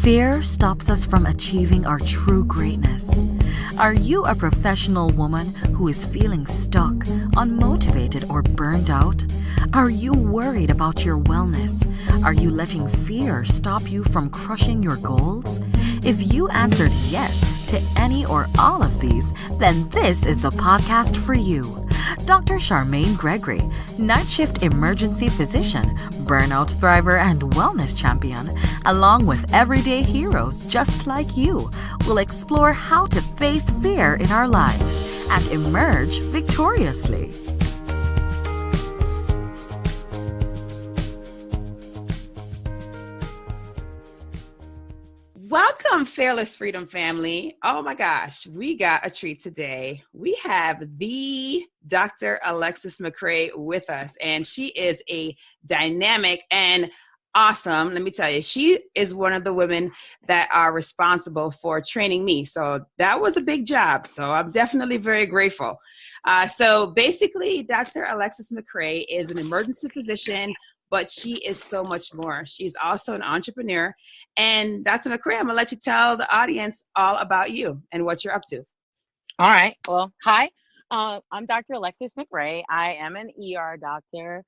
Fear stops us from achieving our true greatness. Are you a professional woman who is feeling stuck, unmotivated, or burned out? Are you worried about your wellness? Are you letting fear stop you from crushing your goals? If you answered yes to any or all of these, then this is the podcast for you. Dr. Charmaine Gregory, night shift emergency physician, burnout thriver, and wellness champion, along with everyday heroes just like you, will explore how to face fear in our lives and emerge victoriously. Welcome, Fearless Freedom family. Oh my gosh, we got a treat today. We have the Dr. Alexis McRae with us, and she is a dynamic and awesome. Let me tell you, she is one of the women that are responsible for training me. So that was a big job. So I'm definitely very grateful. So basically, Dr. Alexis McRae is an emergency physician, but she is so much more. She's also an entrepreneur. And Dr. McRae, I'm gonna let you tell the audience all about you and what you're up to. All right. Well, hi. I'm Dr. Alexis McRae. I am an ER doctor.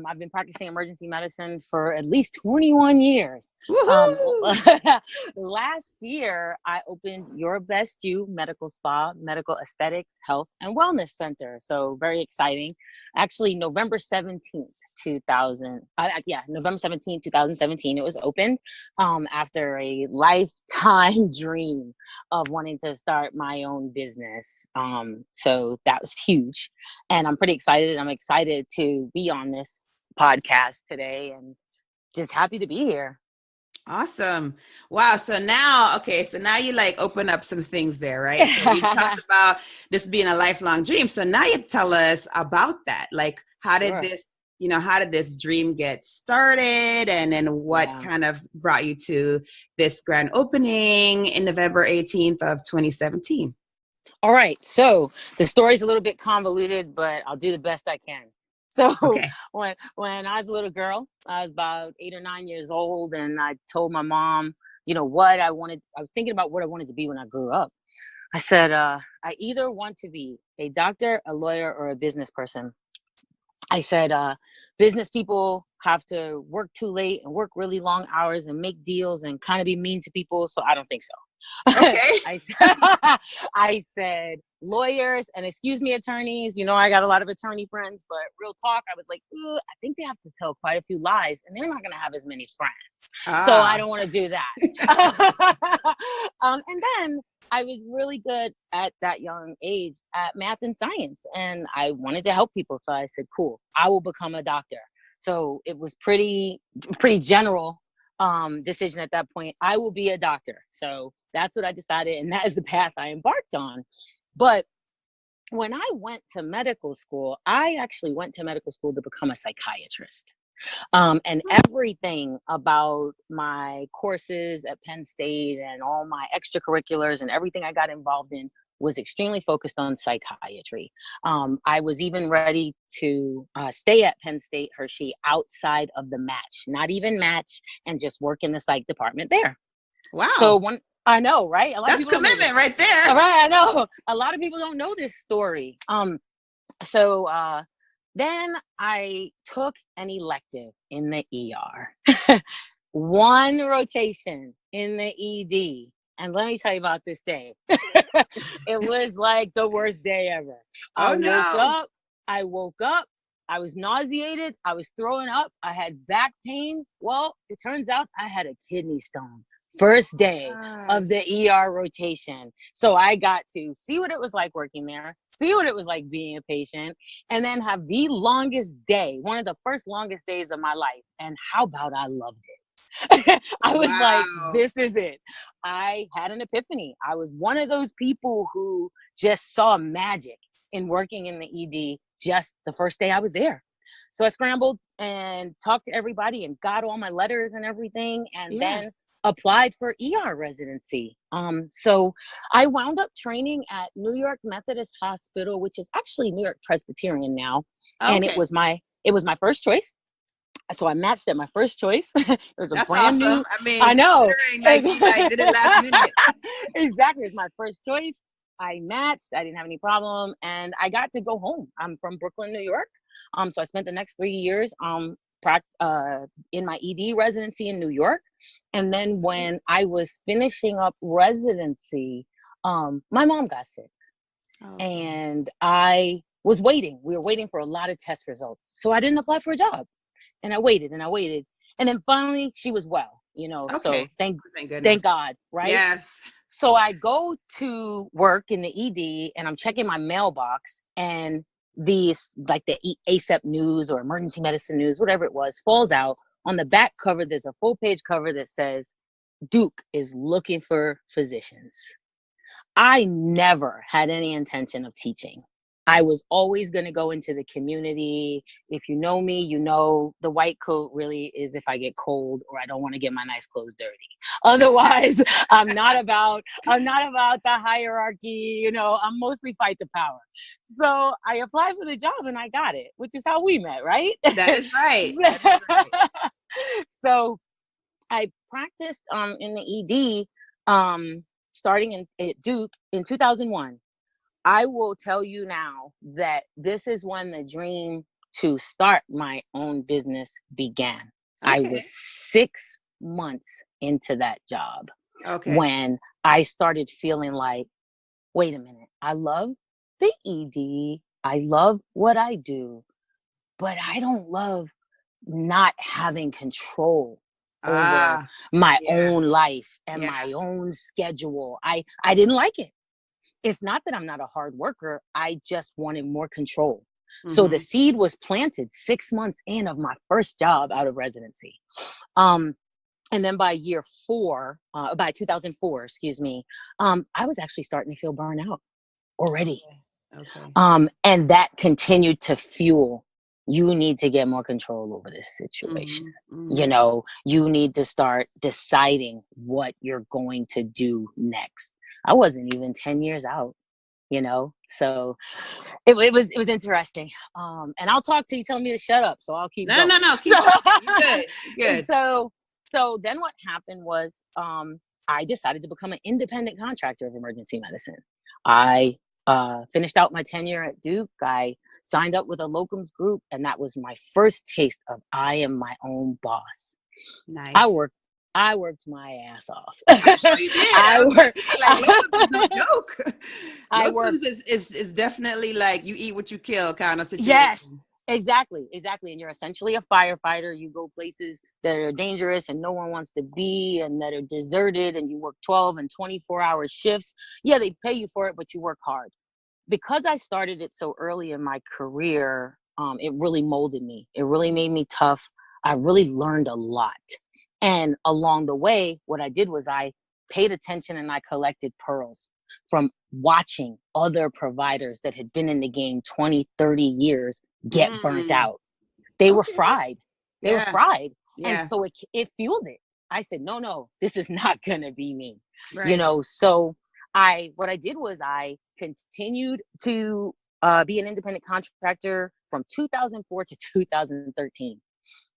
I've been practicing emergency medicine for at least 21 years. Last year, I opened Your Best You Medical Spa, Medical Aesthetics, Health, and Wellness Center. So very exciting. Actually, November 17th. November 17, 2017, it was opened after a lifetime dream of wanting to start my own business. So that was huge. And I'm pretty excited. I'm excited to be on this podcast today and just happy to be here. Awesome. Wow. So now you like open up some things there, right? So you talked about this being a lifelong dream. So now you tell us about that. Like, how did this dream get started? And then what kind of brought you to this grand opening in November 18th of 2017? All right. So the story's a little bit convoluted, but I'll do the best I can. So when I was a little girl, I was about 8 or 9 years old, and I told my mom, what I wanted. I was thinking about what I wanted to be when I grew up. I said, I either want to be a doctor, a lawyer, or a business person. I said, business people have to work too late and work really long hours and make deals and kind of be mean to people. So I don't think so. Okay. I said lawyers, and excuse me, attorneys, I got a lot of attorney friends, but real talk, I was like, I think they have to tell quite a few lies and they're not going to have as many friends. So I don't want to do that. And then I was really good at that young age at math and science, and I wanted to help people. So I said, cool, I will become a doctor. So it was pretty general decision at that point. I will be a doctor. So that's what I decided, and that is the path I embarked on. But when I went to medical school, I actually went to medical school to become a psychiatrist. And everything about my courses at Penn State and all my extracurriculars and everything I got involved in was extremely focused on psychiatry. I was even ready to stay at Penn State Hershey outside of the match, not even match, and just work in the psych department there. Wow. So I know, right? That's commitment right there. All right, I know. A lot of people don't know this story. Then I took an elective in the ER, one rotation in the ED. And let me tell you about this day. It was like the worst day ever. I woke up. I was nauseated. I was throwing up. I had back pain. Well, it turns out I had a kidney stone. First day of the ER rotation. So I got to see what it was like working there, see what it was like being a patient, and then have the longest day, one of the first longest days of my life. And how about I loved it? I was like, this is it. I had an epiphany. I was one of those people who just saw magic in working in the ED just the first day I was there. So I scrambled and talked to everybody and got all my letters and everything, and then applied for ER residency. So I wound up training at New York Methodist Hospital, which is actually New York Presbyterian now. Okay. And it was my first choice. So I matched at my first choice. It was a That's brand awesome. new. I mean, I know. considering like you like did it last minute. Exactly. It was my first choice. I matched. I didn't have any problem, and I got to go home. I'm from Brooklyn, New York. So I spent the next 3 years in my ED residency in New York, and then when I was finishing up residency, my mom got sick, Okay. and I was waiting. We were waiting for a lot of test results, so I didn't apply for a job, and I waited and I waited, and then finally she was well. So Okay. thank Goodness. God, right? Yes. So I go to work in the ED and I'm checking my mailbox, and these like the ASAP news or emergency medicine news, whatever it was, falls out. On the back cover, there's a full page cover that says Duke is looking for physicians. I never had any intention of teaching. I was always going to go into the community. If you know me, you know the white coat really is if I get cold or I don't want to get my nice clothes dirty. Otherwise, I'm not about the hierarchy, I'm mostly fight the power. So I applied for the job and I got it, which is how we met, right? That is right. That is right. So I practiced in the ED starting at Duke in 2001. I will tell you now that this is when the dream to start my own business began. Okay. I was 6 months into that job when I started feeling like, wait a minute, I love the ED. I love what I do, but I don't love not having control over my own life and my own schedule. I didn't like it. It's not that I'm not a hard worker. I just wanted more control. Mm-hmm. So the seed was planted 6 months in of my first job out of residency. And then by year 4, by 2004, I was actually starting to feel burned out already. Okay. And that continued to fuel. You need to get more control over this situation. Mm-hmm. You need to start deciding what you're going to do next. I wasn't even 10 years out, so it was interesting. And I'll talk till you tell me to shut up. So I'll keep going. No, keep talking. You're good. So then what happened was, I decided to become an independent contractor of emergency medicine. I finished out my tenure at Duke. I signed up with a locums group, and that was my first taste of I am my own boss. Nice. I worked my ass off. I'm sure you did. Locums is no joke. Locums is definitely like you eat what you kill kind of situation. Yes, exactly. And you're essentially a firefighter. You go places that are dangerous and no one wants to be, and that are deserted, and you work 12 and 24-hour shifts. Yeah, they pay you for it, but you work hard. Because I started it so early in my career, it really molded me. It really made me tough. I really learned a lot. And along the way, what I did was I paid attention and I collected pearls from watching other providers that had been in the game 20, 30 years get burnt out. They were fried. They were fried. Yeah. And so it fueled it. I said, no, this is not going to be me. Right. So what I did was I continued to be an independent contractor from 2004 to 2013.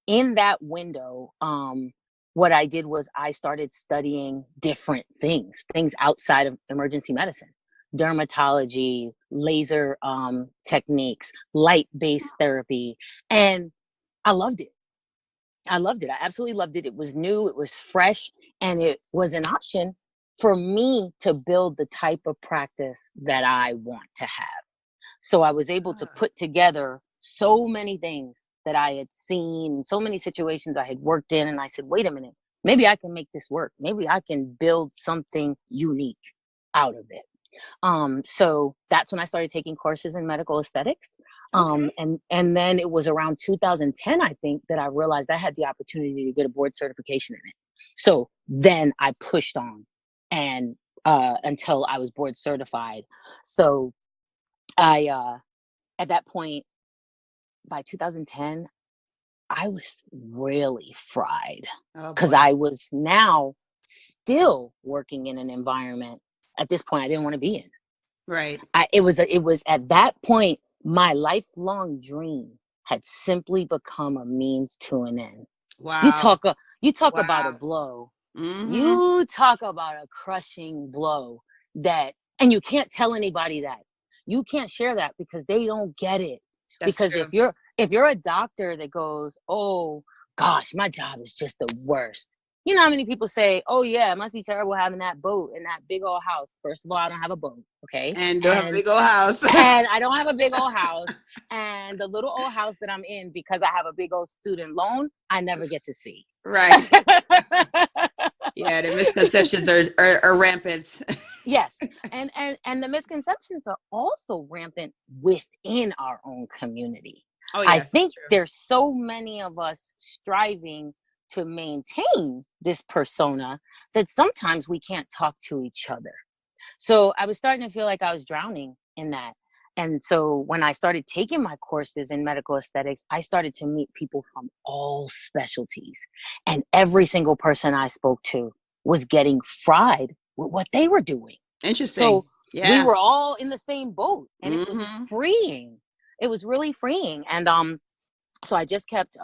In that window, what I did was I started studying different things outside of emergency medicine, dermatology, laser techniques, light-based therapy. And I loved it. I absolutely loved it. It was new, it was fresh, and it was an option for me to build the type of practice that I want to have. So I was able to put together so many things that I had seen, so many situations I had worked in, and I said, wait a minute, maybe I can make this work. Maybe I can build something unique out of it. So that's when I started taking courses in medical aesthetics. And then it was around 2010, I think, that I realized I had the opportunity to get a board certification in it. So then I pushed on and until I was board certified. So I at that point, by 2010, I was really fried because I was now still working in an environment at this point I didn't want to be in. Right. It was at that point my lifelong dream had simply become a means to an end. You Wow. talk, you talk about a Wow. blow. Mm-hmm. You talk about a crushing blow that, and you can't tell anybody that. You can't share that because they don't get it. That's Because true. if you're a doctor that goes, oh gosh, my job is just the worst. You know how many people say, oh yeah, it must be terrible having that boat in that big old house. First of all, I don't have a boat, okay? And don't have a big old house. And I don't have a big old house. And the little old house that I'm in, because I have a big old student loan, I never get to see. Right. Yeah, the misconceptions are rampant. Yes. And the misconceptions are also rampant within our own community. Oh, I yes, think true. there's so many of us striving to maintain this persona that sometimes we can't talk to each other. So I was starting to feel like I was drowning in that. And so when I started taking my courses in medical aesthetics, I started to meet people from all specialties. And every single person I spoke to was getting fried with what they were doing. Interesting. So we Yeah. were all in the same boat, and it was Mm-hmm. freeing. It was really freeing. And so I just kept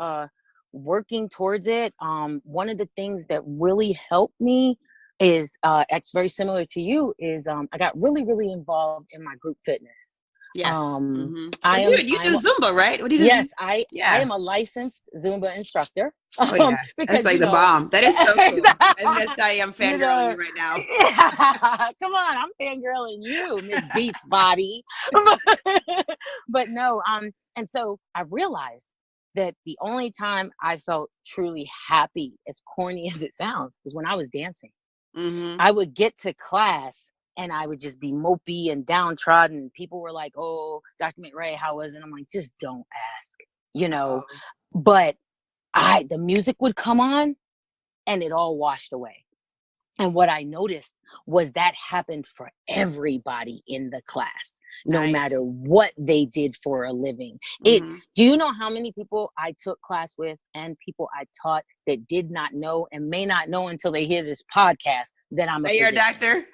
working towards it. One of the things that really helped me is it's very similar to you, is I got really, really involved in my group fitness. Yes. Mm-hmm. I Because am you do Zumba, right? What do you do? Yes, I Yeah. am a licensed Zumba instructor. Oh yeah. That's Because like the bomb. That is so cool. I'm gonna tell you, I'm you fangirling know, you right now. come on, I'm fangirling you, Miss Beats Body. But no, and so I realized that the only time I felt truly happy, as corny as it sounds, is when I was dancing. Mm-hmm. I would get to class and I would just be mopey and downtrodden. People were like, oh, Dr. McRae, how was it? I'm like, just don't ask, you know. Oh, But the music would come on and it all washed away. And what I noticed was that happened for everybody in the class, no matter nice. what they did for a living. Mm-hmm. Do you know how many people I took class with and people I taught that did not know and may not know until they hear this podcast that I'm a That you're a physician? doctor?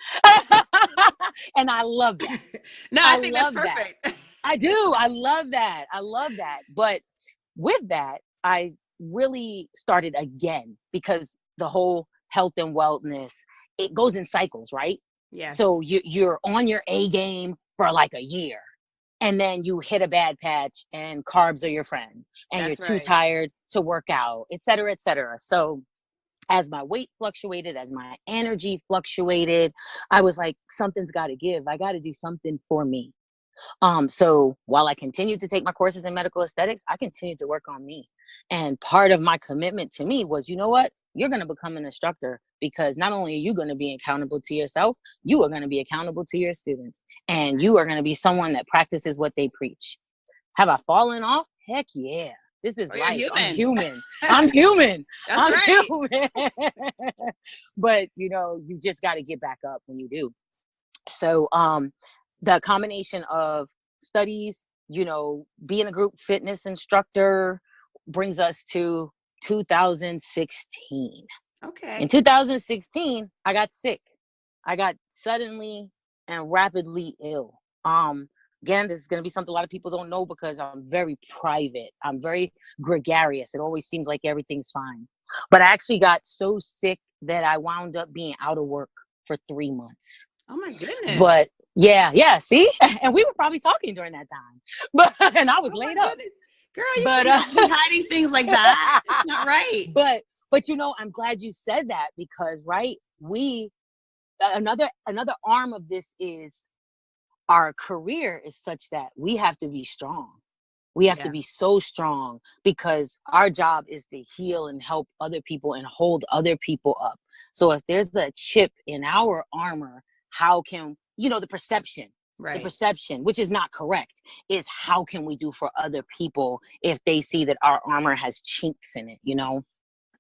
And I love that. No, I I think that's love that. perfect. I do. I love that. I love that. But with that, I really started again, because the whole health and wellness, it goes in cycles, right? So Yes. you're on your A game for like a year, and then you hit a bad patch and carbs are your friend, and you're That's too right. tired to work out, et cetera, et cetera. So as my weight fluctuated, as my energy fluctuated, I was like, something's got to give. I got to do something for me. So while I continued to take my courses in medical aesthetics, I continued to work on me. And part of my commitment to me was, you know what? You're going to become an instructor, because not only are you going to be accountable to yourself, you are going to be accountable to your students, and you are Nice. going to be someone that practices what they preach. Have I fallen off? Heck yeah. This is Oh, you're life. I'm human. human. I'm human. That's I'm right. human. But you just got to get back up when you do. So the combination of studies, being a group fitness instructor, brings us to 2016. In Okay. 2016, I got sick. I got suddenly and rapidly ill. Again, this is going to be something a lot of people don't know, because I'm very private. I'm very gregarious. It always seems like everything's fine. But I actually got so sick that I wound up being out of work for 3 months. Oh my goodness. But yeah, see? And we were probably talking during that time. But and I was Oh my laid up. goodness. Girl, you But cannot be hiding things like that. It's not right. but I'm glad you said that, because right, we another arm of this is our career is such that we have to be strong. We have to Yeah. be so strong, because our job is to heal and help other people and hold other people up. So if there's a chip in our armor, how can, the perception, Right. which is not correct, is how can we do for other people if they see that our armor has chinks in it,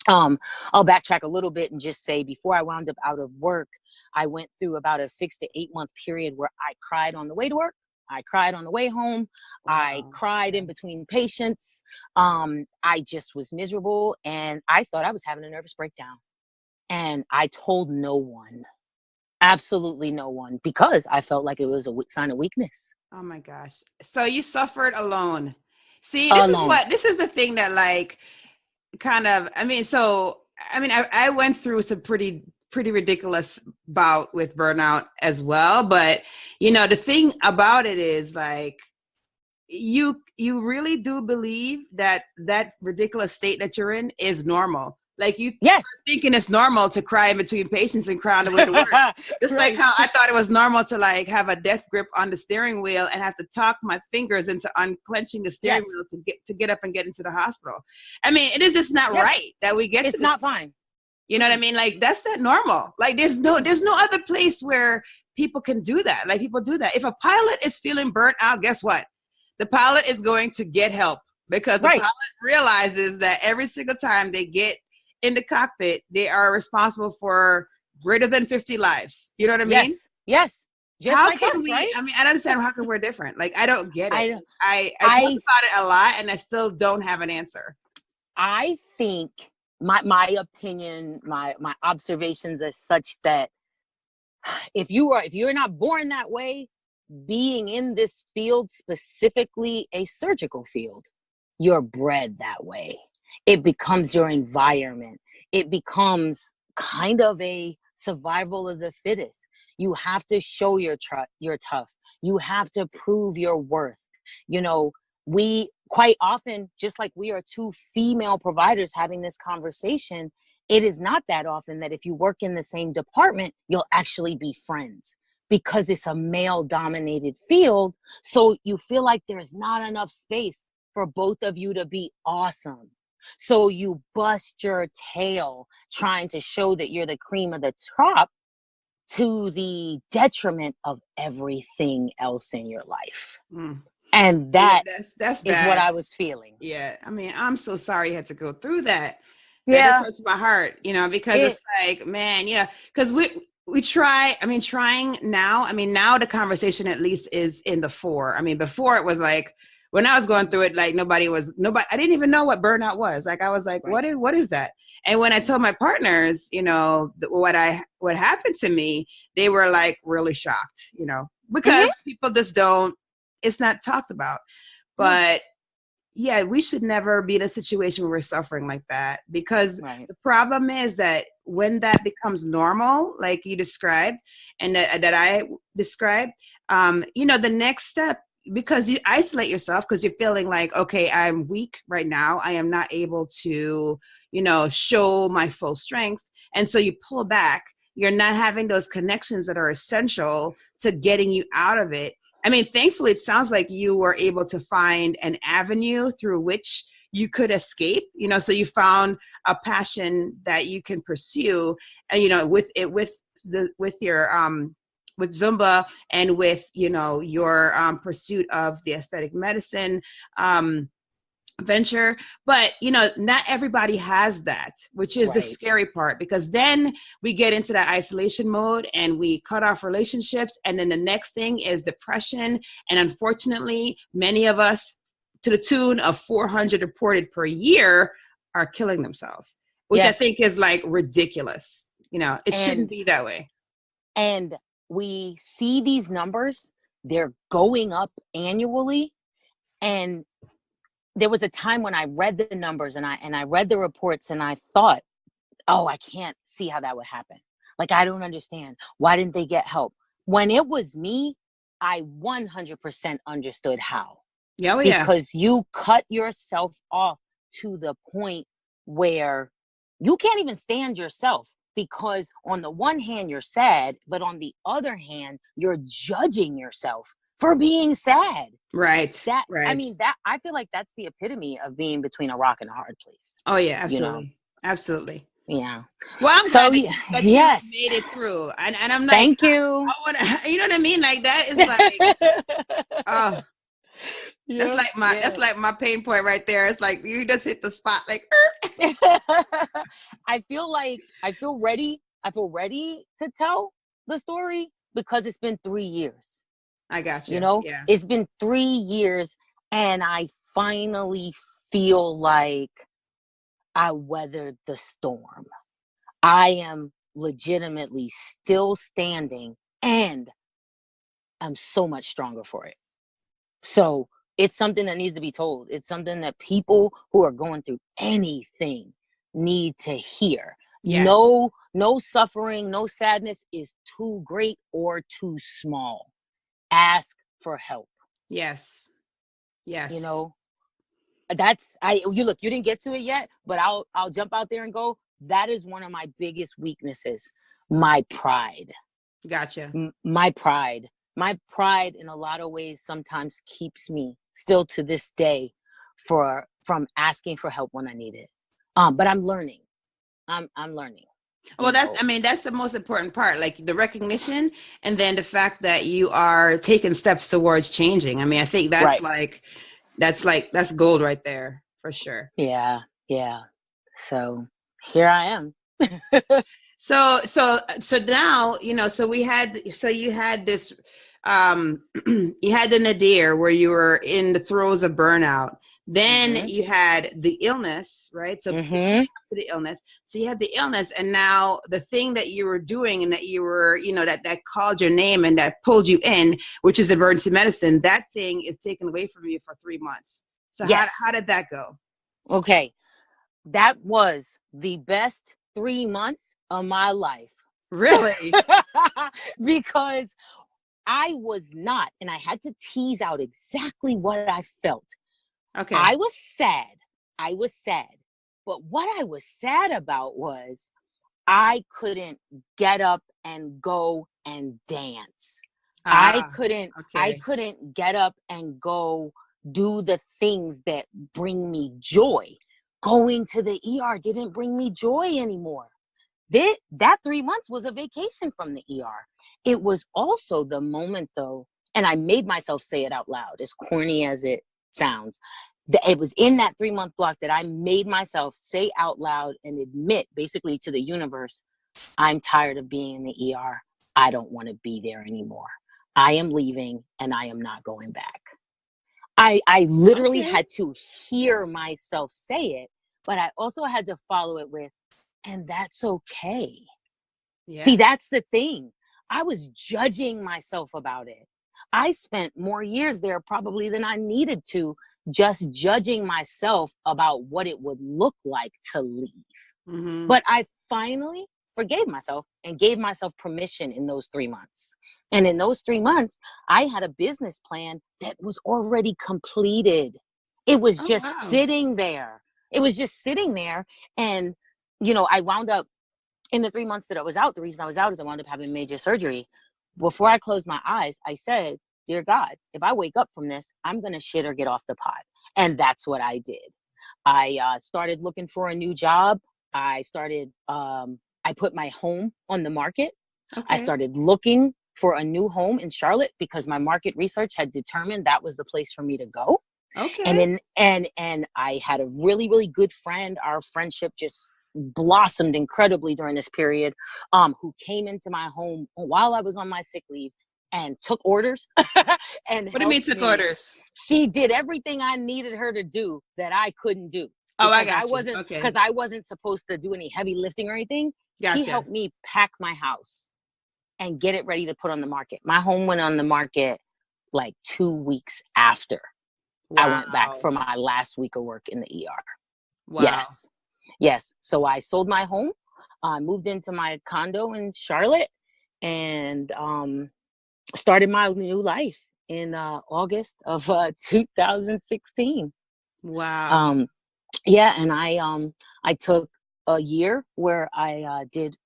I'll backtrack a little bit and just say, before I wound up out of work, I went through about a 6 to 8 month period where I cried on the way to work. I cried on the way home. I Wow. cried in between patients. I just was miserable, and I thought I was having a nervous breakdown. And I told no one, absolutely no one, because I felt like it was a sign of weakness. Oh my gosh. So you suffered alone. See, alone. this is the thing that like kind of, I went through some pretty ridiculous bout with burnout as well. But, the thing about it is like, you really do believe that ridiculous state that you're in is normal. Like you Yes. thinking it's normal to cry in between patients and cry on the way to work. Just Right. like how I thought it was normal to like have a death grip on the steering wheel and have to talk my fingers into unclenching the steering Yes. wheel to get up and get into the hospital. I mean, it is just not Yes. right that we get It's to not fine. you know what I mean? Like that's not normal. Like there's no other place where people can do that. Like people do that. If a pilot is feeling burnt out, guess what? The pilot is going to get help because the Right. pilot realizes that every single time they get in the cockpit, they are responsible for greater than 50 lives. You know what I mean? Yes. Yes. Just How like can us, we? right? I mean, I don't understand how come we're different. Like I don't get it. I talk I about it a lot, and I still don't have an answer. I think my opinion, my observations are such that if you're not born that way, being in this field, specifically a surgical field, you're bred that way. It becomes your environment. It becomes kind of a survival of the fittest. You have to show you're tough. You have to prove your worth. We quite often, just like we are two female providers having this conversation, it is not that often that if you work in the same department, you'll actually be friends because it's a male dominated field. So you feel like there's not enough space for both of you to be awesome. So you bust your tail trying to show that you're the cream of the crop to the detriment of everything else in your life. And that that's is bad. what I was feeling. Yeah. I mean, I'm so sorry you had to go through that. That Yeah. hurts my heart, because it's like, man, because we try, trying now, now the conversation at least is in the fore. I mean, before it was like, when I was going through it, like nobody, I didn't even know what burnout was. Like, I was like, Right. what is that? And when I told my partners, what happened to me, they were like really shocked, because people just it's not talked about. But yeah, we should never be in a situation where we're suffering like that, because the problem is that when that becomes normal, like you described and that I described, the next step, because you isolate yourself because you're feeling like, okay, I'm weak right now. I am not able to, show my full strength. And so you pull back. You're not having those connections that are essential to getting you out of it. I mean, thankfully, it sounds like you were able to find an avenue through which you could escape, so you found a passion that you can pursue, and, with Zumba and with, your pursuit of the aesthetic medicine venture. But, not everybody has that, which is the scary part, because then we get into that isolation mode and we cut off relationships. And then the next thing is depression. And unfortunately, many of us, to the tune of 400 reported per year, are killing themselves, which I think is like ridiculous. It shouldn't be that way. And we see these numbers, they're going up annually. And there was a time when I read the numbers and I read the reports and I thought, oh, I can't see how that would happen. Like, I don't understand. Why didn't they get help? When it was me, I 100% understood how. Yeah, because you cut yourself off to the point where you can't even stand yourself, because on the one hand, you're sad, but on the other hand, you're judging yourself for being sad. Right. I feel like that's the epitome of being between a rock and a hard place. Oh yeah, absolutely. Absolutely. Yeah. Well, I'm so glad that you made it through. And I'm like, thank you. I want to, you know what I mean? Like that is like, oh, that's like my pain point right there. It's like, you just hit the spot like, I feel ready to tell the story because it's been 3 years. I got you. It's been 3 years and I finally feel like I weathered the storm. I am legitimately still standing and I'm so much stronger for it. So it's something that needs to be told. It's something that people who are going through anything need to hear. Yes. No suffering, no sadness is too great or too small. Ask for help. Yes. Yes. You know, you look, you didn't get to it yet, but I'll jump out there and go, that is one of my biggest weaknesses. My pride. Gotcha. My pride in a lot of ways sometimes keeps me still to this day from asking for help when I need it. But I'm learning. I'm learning. Well, that's the most important part, like the recognition, and then the fact that you are taking steps towards changing. I mean, I think that's Right. that's gold right there for sure. Yeah. So here I am. So now, so you had this, you had the nadir where you were in the throes of burnout. Then you had the illness, right? So to the illness. So you had the illness, and now the thing that you were doing and that you were, that called your name and that pulled you in, which is emergency medicine, that thing is taken away from you for 3 months. So Yes. how did that go? Okay. That was the best 3 months of my life. Really? Because I was not, and I had to tease out exactly what I felt. Okay. I was sad. But what I was sad about was I couldn't get up and go and dance. I couldn't get up and go do the things that bring me joy. Going to the ER didn't bring me joy anymore. That 3 months was a vacation from the ER. It was also the moment, though, and I made myself say it out loud, as corny as it sounds. It was in that 3-month block that I made myself say out loud and admit basically to the universe, I'm tired of being in the ER. I don't want to be there anymore. I am leaving and I am not going back. I literally had to hear myself say it, but I also had to follow it with, and that's okay. Yeah. See, that's the thing. I was judging myself about it. I spent more years there probably than I needed to, just judging myself about what it would look like to leave. Mm-hmm. But I finally forgave myself and gave myself permission in those 3 months. And in those 3 months, I had a business plan that was already completed. It was just sitting there. It was just sitting there. And, I wound up in the 3 months that I was out. The reason I was out is I wound up having major surgery. Before I closed my eyes, I said, dear God, if I wake up from this, I'm going to shit or get off the pot. And that's what I did. I started looking for a new job. I put my home on the market. Okay. I started looking for a new home in Charlotte because my market research had determined that was the place for me to go. Okay. And I had a really, really good friend. Our friendship just blossomed incredibly during this period, who came into my home while I was on my sick leave and took orders. And what do you mean took orders? She did everything I needed her to do that I couldn't do. Oh, I got you. Because I wasn't supposed to do any heavy lifting or anything. Gotcha. She helped me pack my house and get it ready to put on the market. My home went on the market like 2 weeks after I went back for my last week of work in the ER. Wow. Yes. So I sold my home, moved into my condo in Charlotte, and started my new life in August of 2016. Wow. Yeah, and I took a year where I did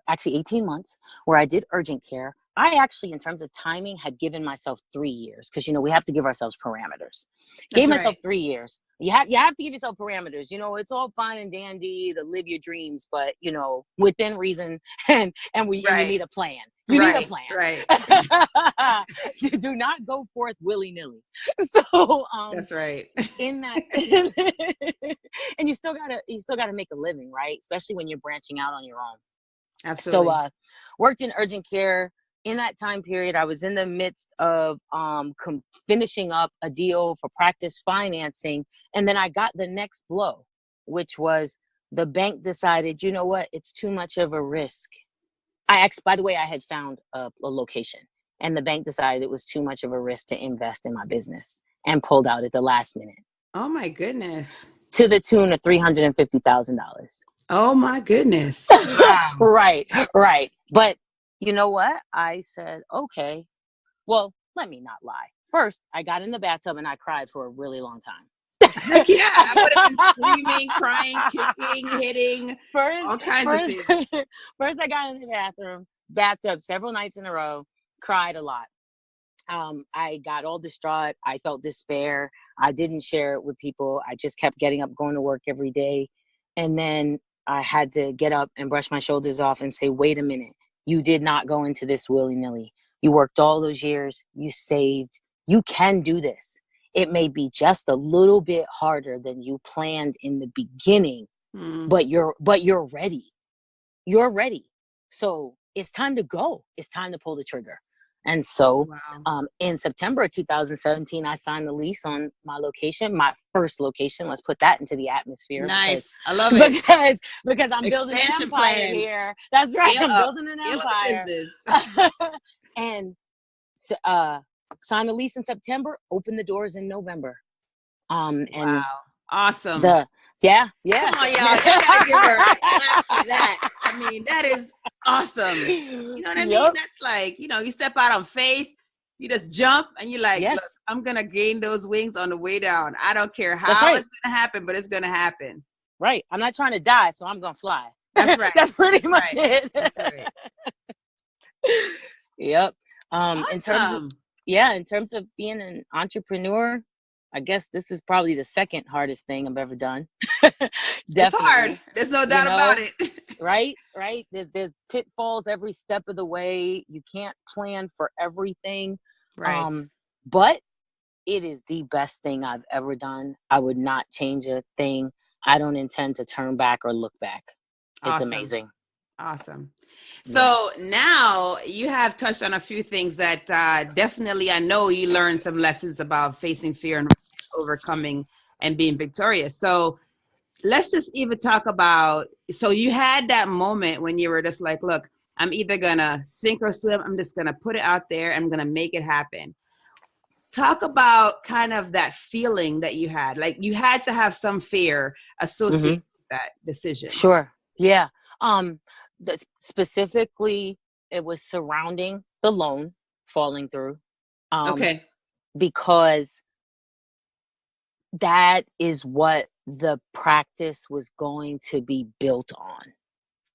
actually 18 months where I did urgent care. I actually, in terms of timing, had given myself 3 years because, we have to give ourselves parameters. Gave myself 3 years. You have to give yourself parameters. It's all fine and dandy to live your dreams, but, within reason and you need a plan. You need a plan. Right. You do not go forth willy-nilly. So that's right. In that and you still gotta make a living, right? Especially when you're branching out on your own. Absolutely. So worked in urgent care. In that time period, I was in the midst of finishing up a deal for practice financing. And then I got the next blow, which was the bank decided, you know what, it's too much of a risk. By the way, I had found a location, and the bank decided it was too much of a risk to invest in my business. and pulled out at the last minute Oh my goodness. to the tune of $350,000. Oh my goodness. Wow. Right. But you know what? I said, okay, well, let me not lie. First, I got in the bathtub and I cried for a really long time. Heck yeah. I would have been screaming, crying, kicking, hitting, all kinds of things. First, I got in the bathtub several nights in a row, cried a lot. I got all distraught. I felt despair. I didn't share it with people. I just kept getting up, going to work every day. And then I had to get up and brush my shoulders off and say, wait a minute, you did not go into this willy-nilly. You worked all those years. You saved. You can do this. It may be just a little bit harder than you planned in the beginning, but you're ready. You're ready. So it's time to go. It's time to pull the trigger. And so in September of 2017, I signed the lease on my location, my first location. Let's put that into the atmosphere. Nice. I love it. Because I'm building an empire plans. Here. That's right. I'm building an empire. And signed the lease in September, opened the doors in November. And wow. Awesome. Come on, y'all. Y'all gotta give her a clap for that. I mean, that is awesome. You know what I mean? That's like, you step out on faith, you just jump and you're like, look, I'm going to gain those wings on the way down. I don't care how it's going to happen, but it's going to happen. Right. I'm not trying to die, so I'm going to fly. That's right. That's pretty much it. That's right. Yep. Awesome. In terms of being an entrepreneur, I guess this is probably the second hardest thing I've ever done. Definitely. It's hard. There's no doubt about it. Right. There's pitfalls every step of the way. You can't plan for everything. Right. But it is the best thing I've ever done. I would not change a thing. I don't intend to turn back or look back. It's amazing. Awesome. So now you have touched on a few things that definitely I know you learned some lessons about facing fear and overcoming and being victorious. So let's just even talk about, so you had that moment when you were just like, look, I'm either going to sink or swim. I'm just going to put it out there. I'm going to make it happen. Talk about kind of that feeling that you had. Like you had to have some fear associated with that decision. Sure. Yeah. Specifically, it was surrounding the loan falling through. Because that is what the practice was going to be built on,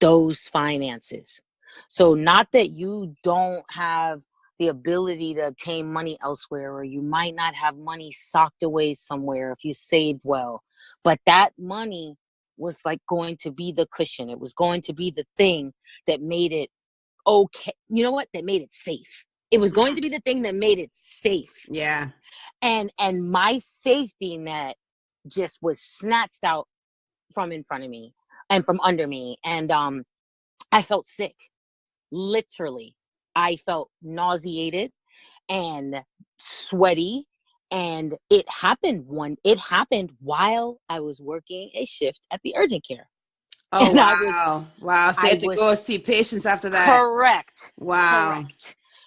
those finances. So not that you don't have the ability to obtain money elsewhere, or you might not have money socked away somewhere if you saved well, but that money was like going to be the cushion. It was going to be the thing that made it okay. You know what? That made it safe. It was going to be the thing that made it safe. Yeah. And my safety net just was snatched out from in front of me and from under me. And I felt sick. Literally. I felt nauseated and sweaty. And it happened while I was working a shift at the urgent care. Oh, and wow. So you had to go see patients after that. Correct. Wow.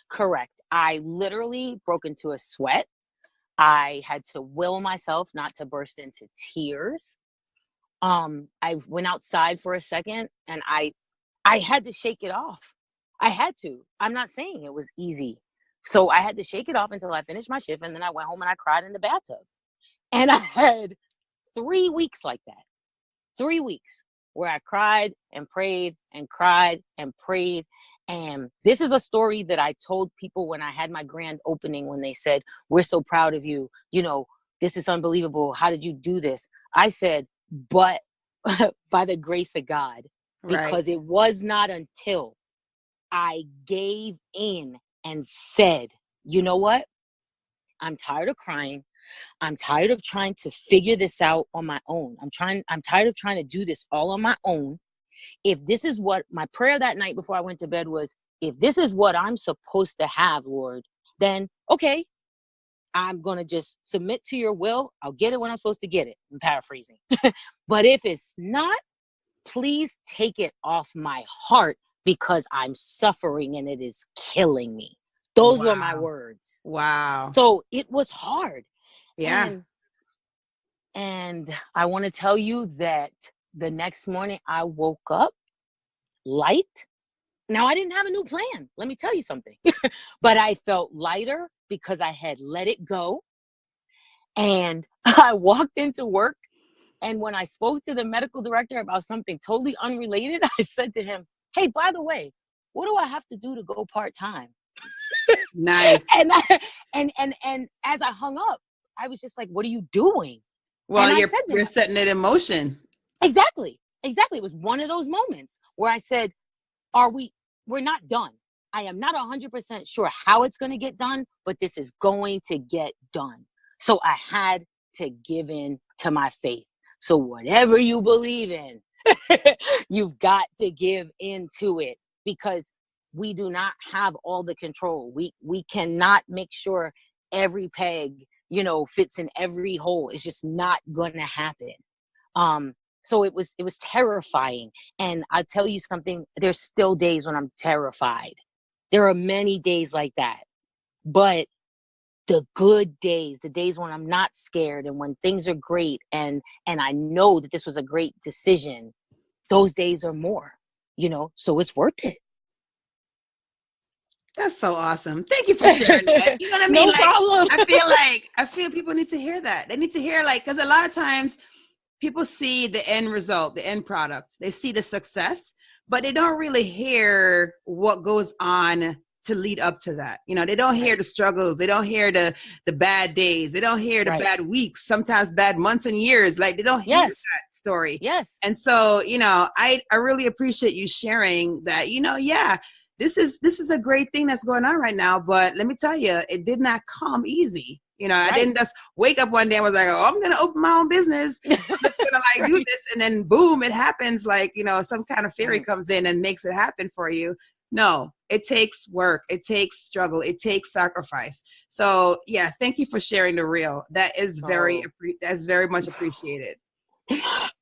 Correct. I literally broke into a sweat. I had to will myself not to burst into tears. I went outside for a second and I had to shake it off. I had to. I'm not saying it was easy. So I had to shake it off until I finished my shift. And then I went home and I cried in the bathtub. And I had 3 weeks like that. 3 weeks where I cried and prayed and cried and prayed. And this is a story that I told people when I had my grand opening, when they said, we're so proud of you. You know, this is unbelievable. How did you do this? I said, but by the grace of God, because it was not until I gave in and said, you know what? I'm tired of crying. I'm tired of trying to figure this out on my own. I'm tired of trying to do this all on my own. If this is what my prayer that night before I went to bed was, if this is what I'm supposed to have, Lord, then okay, I'm going to just submit to your will. I'll get it when I'm supposed to get it. I'm paraphrasing. But if it's not, please take it off my heart, because I'm suffering and it is killing me. Those were my words. Wow. So it was hard. Yeah. And I want to tell you that the next morning I woke up light. Now, I didn't have a new plan. Let me tell you something. But I felt lighter because I had let it go. And I walked into work. And when I spoke to the medical director about something totally unrelated, I said to him, hey, by the way, what do I have to do to go part-time? Nice. And as I hung up, I was just like, what are you doing? Well, And I said to you're him, setting it in motion. exactly. It was one of those moments where I said, we're not done. I am not 100% sure how it's going to get done, but this is going to get done. So I had to give in to my faith. So whatever you believe in, you've got to give into it, because we do not have all the control. We cannot make sure every peg, fits in every hole. It's just not going to happen. So it was terrifying. And I tell you something, there's still days when I'm terrified. There are many days like that. But the good days, the days when I'm not scared and when things are great and I know that this was a great decision, those days are more, so it's worth it. That's so awesome. Thank you for sharing that. You know what I mean? No problem. I feel people need to hear that. They need to hear, because a lot of times people see the end result, the end product. They see the success, but they don't really hear what goes on to lead up to that. They don't hear the struggles. They don't hear the bad days. They don't hear the bad weeks, sometimes bad months and years. They don't hear that story. Yes. And so, I really appreciate you sharing that, this is a great thing that's going on right now. But let me tell you, it did not come easy. I didn't just wake up one day and was like, oh, I'm going to open my own business. I'm just going to do this. And then boom, it happens, some kind of fairy comes in and makes it happen for you. No, it takes work. It takes struggle. It takes sacrifice. So yeah, thank you for sharing the real. That is that's very much appreciated.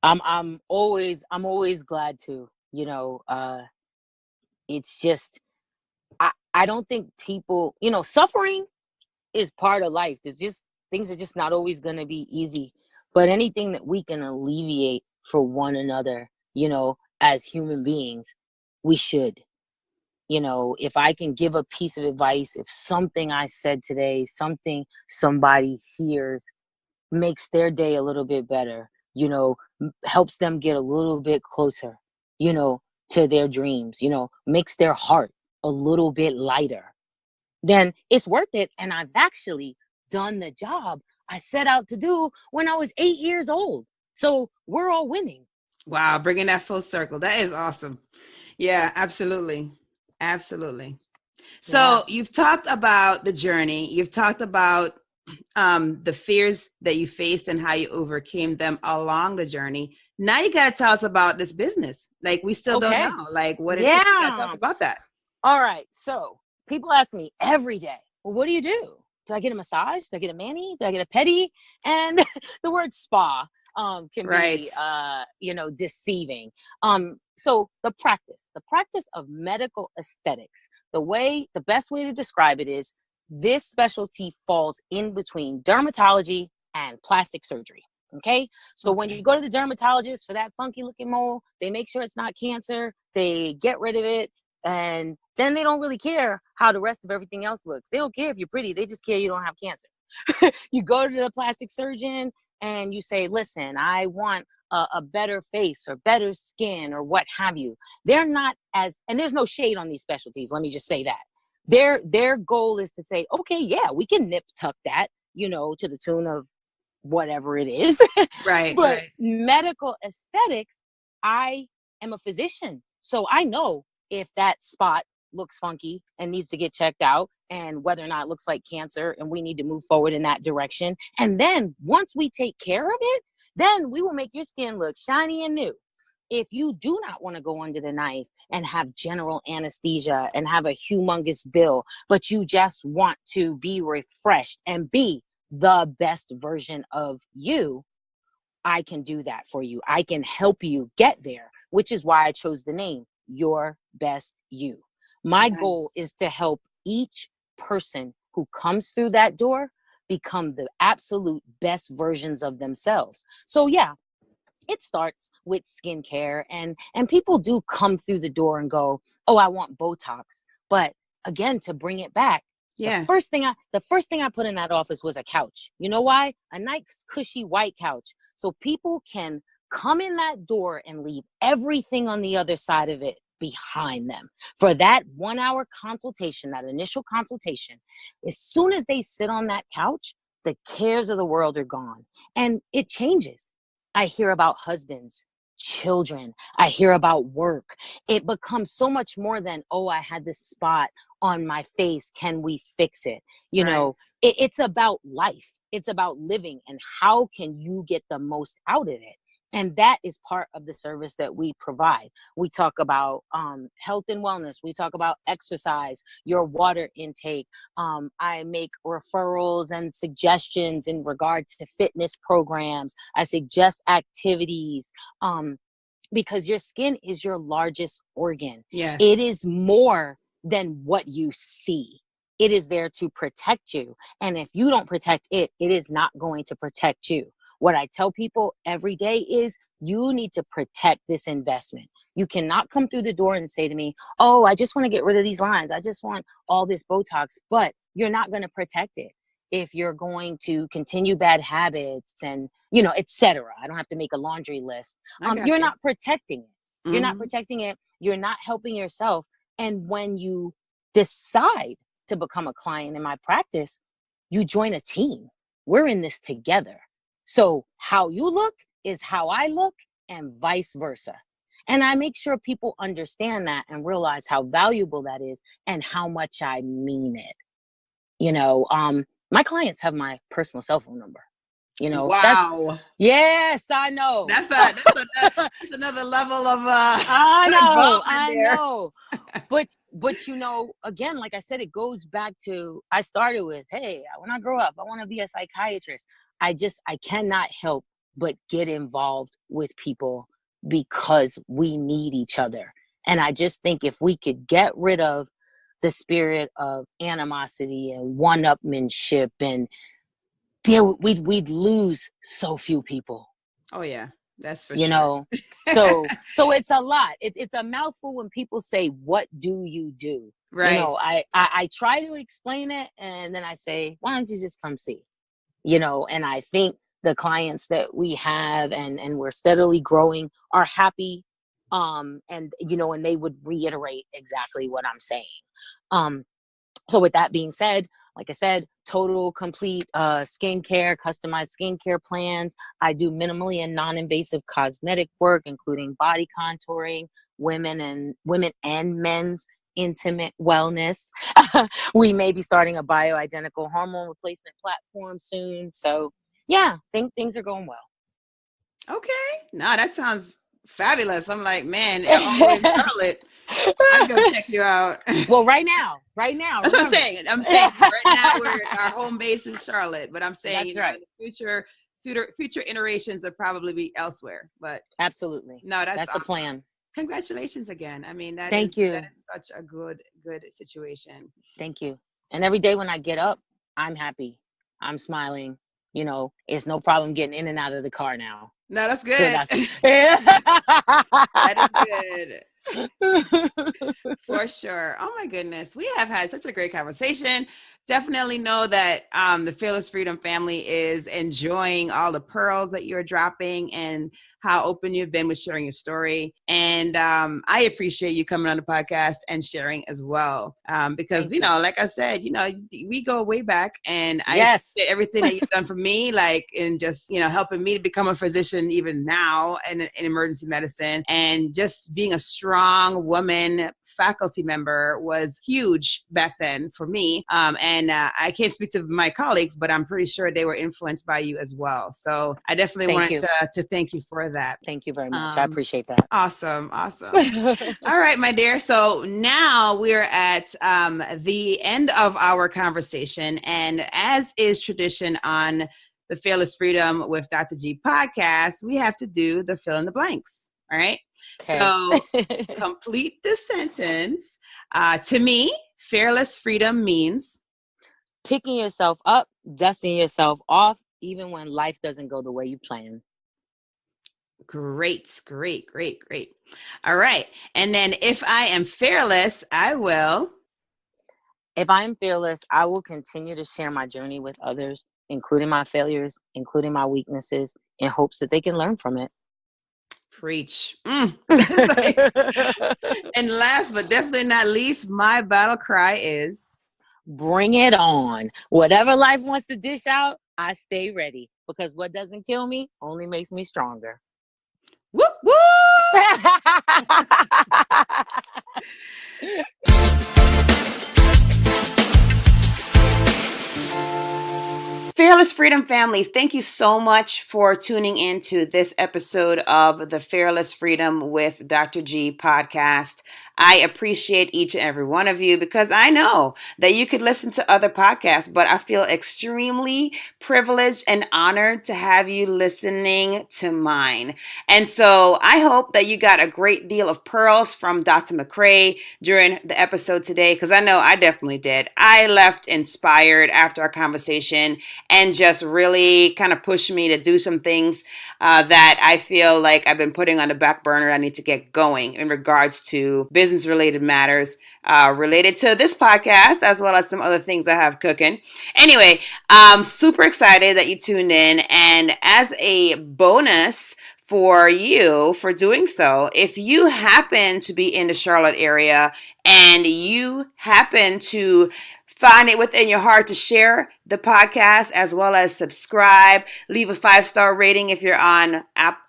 I'm always glad to, it's just, I don't think people, suffering is part of life. There's just, things are just not always going to be easy, but anything that we can alleviate for one another, as human beings, we should. If I can give a piece of advice, if something I said today, something somebody hears makes their day a little bit better, helps them get a little bit closer, to their dreams, makes their heart a little bit lighter, then it's worth it. And I've actually done the job I set out to do when I was 8 years old. So we're all winning. Wow. Bringing that full circle. That is awesome. Yeah, absolutely. Absolutely. So you've talked about the journey. You've talked about the fears that you faced and how you overcame them along the journey. Now you got to tell us about this business. We still don't know, what it is. You got to tell us about that. All right. So people ask me every day, well, what do you do? Do I get a massage? Do I get a mani? Do I get a pedi? And the word spa can be, deceiving. So the practice of medical aesthetics, the best way to describe it is this specialty falls in between dermatology and plastic surgery. Okay. So when you go to the dermatologist for that funky looking mole, they make sure it's not cancer. They get rid of it. And then they don't really care how the rest of everything else looks. They don't care if you're pretty. They just care you don't have cancer. You go to the plastic surgeon and you say, listen, I want a better face or better skin or what have you. They're not and there's no shade on these specialties. Let me just say that. Their goal is to say, okay, yeah, we can nip tuck that, to the tune of whatever it is. Right. But medical aesthetics, I am a physician. So I know if that spot looks funky and needs to get checked out and whether or not it looks like cancer and we need to move forward in that direction. And then once we take care of it, then we will make your skin look shiny and new. If you do not want to go under the knife and have general anesthesia and have a humongous bill, but you just want to be refreshed and be the best version of you, I can do that for you. I can help you get there, which is why I chose the name, Your Best You. My goal is to help each person who comes through that door become the absolute best versions of themselves. So yeah, it starts with skincare, and people do come through the door and go, oh, I want Botox. But again, to bring it back, Yeah. the first thing I put in that office was a couch. You know why? A nice cushy white couch, so people can come in that door and leave everything on the other side of it behind them for that 1 hour consultation, that initial consultation. As soon as they sit on that couch, the cares of the world are gone, and it changes. I hear about husbands, children. I hear about work. It becomes so much more than, oh, I had this spot on my face. Can we fix it? You know, it's about life. It's about living, and how can you get the most out of it? And that is part of the service that we provide. We talk about health and wellness. We talk about exercise, your water intake. I make referrals and suggestions in regard to fitness programs. I suggest activities because your skin is your largest organ. Yes. It is more than what you see. It is there to protect you. And if you don't protect it, it is not going to protect you. What I tell people every day is you need to protect this investment. You cannot come through the door and say to me, oh, I just want to get rid of these lines. I just want all this Botox, but you're not going to protect it. If you're going to continue bad habits and, you know, et cetera, I don't have to make a laundry list. You're not protecting it. You're not protecting it. You're not helping yourself. And when you decide to become a client in my practice, you join a team. We're in this together. So how you look is how I look, and vice versa. And I make sure people understand that and realize how valuable that is and how much I mean it. You know, my clients have my personal cell phone number. You know, wow. Yes, I know. That's another level of I know. But you know, again, like I said, it goes back to, I started with, hey, when I grow up, I want to be a psychiatrist. I cannot help but get involved with people because we need each other. And I just think if we could get rid of the spirit of animosity and one-upmanship, and we'd lose so few people. Oh yeah, that's for you sure. know. So it's a lot. It's a mouthful when people say, what do you do? Right. You know, I try to explain it, and then I say, why don't you just come see? You know, and I think the clients that we have and we're steadily growing are happy. And, you know, and they would reiterate exactly what I'm saying. So with that being said, like I said, total, complete skincare, customized skincare plans. I do minimally and non-invasive cosmetic work, including body contouring, women and men's intimate wellness. We may be starting a bioidentical hormone replacement platform soon. So yeah, things are going well. Okay. No, that sounds fabulous. I'm like, man, I'm in Charlotte. I'll go check you out. Well, right now. That's what I'm saying. Right now our home base is Charlotte, but I'm saying, that's right. Future iterations will probably be elsewhere. But absolutely, no, that's awesome. The plan. Congratulations again. I mean, thank you. That is such a good situation. Thank you. And every day when I get up, I'm happy. I'm smiling. You know, it's no problem getting in and out of the car now. No, that's good. So that is good. For sure. Oh my goodness. We have had such a great conversation. Definitely know that the Fearless Freedom family is enjoying all the pearls that you're dropping and how open you've been with sharing your story. And I appreciate you coming on the podcast and sharing as well. Because, you know, like I said, you know, we go way back, and I appreciate everything that you've done for me, like in just, you know, helping me to become a physician even now in emergency medicine, and just being a strong woman faculty member was huge back then for me. And I can't speak to my colleagues, but I'm pretty sure they were influenced by you as well. So I definitely wanted to thank you for that. Thank you very much. I appreciate that. Awesome. All right, my dear. So now we're at the end of our conversation. And as is tradition on the Fearless Freedom with Dr. G podcast, we have to do the fill in the blanks. All right. Okay. So complete the sentence. To me, fearless freedom means picking yourself up dusting yourself off even when life doesn't go the way you plan. Great, great, great, great. All right. And then if I am fearless, I will. If I am fearless, I will continue to share my journey with others, including my failures, including my weaknesses, in hopes that they can learn from it. Preach. And last but definitely not least, my battle cry is Bring it on. Whatever life wants to dish out, I stay ready, because what doesn't kill me only makes me stronger. whoop, whoop. Fearless Freedom family, thank you so much for tuning in to this episode of the Fearless Freedom with Dr. G podcast. I appreciate each and every one of you because I know that you could listen to other podcasts, but I feel extremely privileged and honored to have you listening to mine. And so I hope that you got a great deal of pearls from Dr. McRae during the episode today, because I know I definitely did. I left inspired after our conversation and just really kind of pushed me to do some things that I feel like I've been putting on the back burner. I need to get going in regards to business related matters related to this podcast, as well as some other things I have cooking. Anyway, I'm super excited that you tuned in. And as a bonus for you for doing so, if you happen to be in the Charlotte area and you happen to find it within your heart to share the podcast, as well as subscribe, leave a 5-star rating if you're on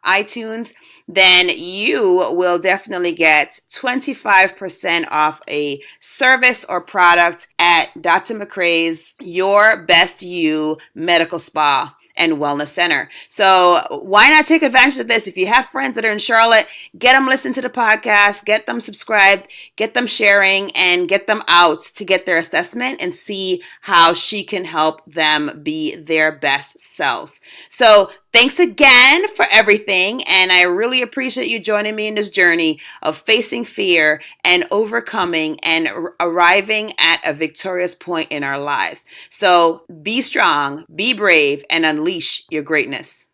iTunes, then you will definitely get 25% off a service or product at Dr. McRae's Your Best You Medical Spa and Wellness Center. So why not take advantage of this? If you have friends that are in Charlotte, get them listening to the podcast, get them subscribed, get them sharing, and get them out to get their assessment and see how she can help them be their best selves. So thanks again for everything. And I really appreciate you joining me in this journey of facing fear and overcoming and arriving at a victorious point in our lives. So be strong, be brave, and unleash your greatness.